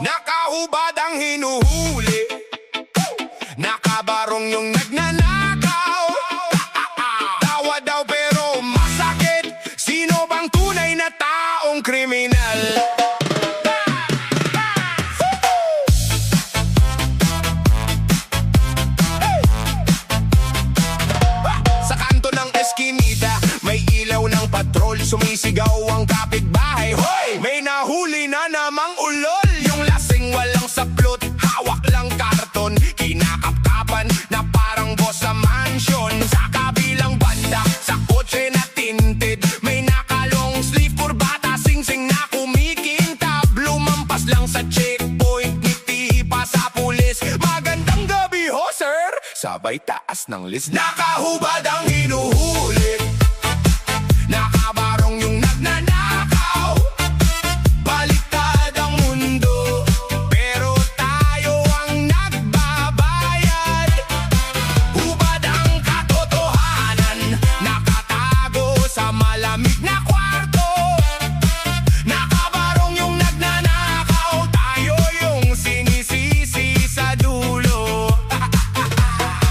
Nakahubad ang hinuhuli, nakabarong yung nagnanakaw. Tawa daw pero masakit, sino bang tunay na taong kriminal? Sa kanto ng eskinita, may ilaw ng patrol, sumisigaw ang kapitbahay. Hoy! May nahuli na namang ulol, yung lasing walang saplot, hawak lang karton, kinakapkapan na parang boss sa mansion. Sa kabilang banda, sa kotse na tinted, may nakalong sleeve, kurbata, singsing na kumikintab, lumampas lang sa checkpoint, ngiti pa sa pulis. Magandang gabi ho sir, sabay taas ng list. Nakahubad ang hinuhuli, nakabarong yung nagnanakaw. Baliktad ang mundo, pero tayo ang nagbabayad. Hubad ang katotohanan, nakatago sa malamig na kwarto. Nakabarong yung nagnanakaw, tayo yung sinisisi sa dulo.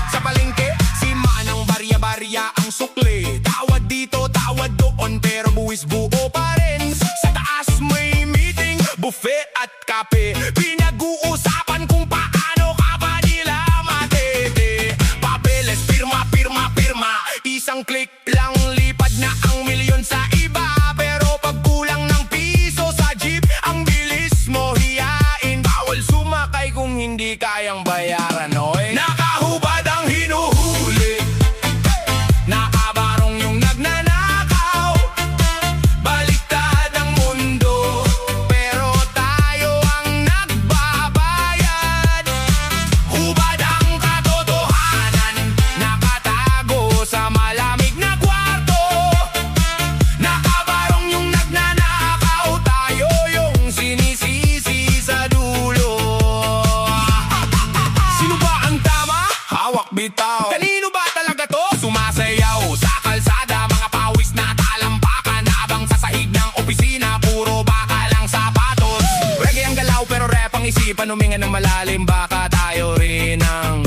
Sa palengke, si Manang barya-barya ang sukli, tawad dito, tawad doon, pero buwis buo pa rin. Sa taas may meeting, buffet at kape, pinag-uusapan kung paano ka ba nila matete. Papeles, pirma, pirma, pirma, isang click lang lipad na ang milyon sa iba. Pero pag kulang ng piso sa jeep, ang bilis mo hiyain, bawal sumakay kung hindi kayang bayaran. Oy, nakahubad ang hinuhuli, nakabarong yung nagnanakaw. Baliktad ang mundo, pero tayo ang nagbabayad. Hubad ang katotohanan, nakatago sa malamig na kwarto. Nakabarong yung nagnanakaw, tayo yung sinisisi sa dulo. Sino ba ang tama? Hawak bitaw. Kanino ba talaga to? Sumasayaw sa kalsada, mga pawis na talampakan, habang sa sahig ng opisina, puro baka lang sapatos. Reggae ang galaw pero rap ang isipan, huminga ng malalim, baka tayo rin ang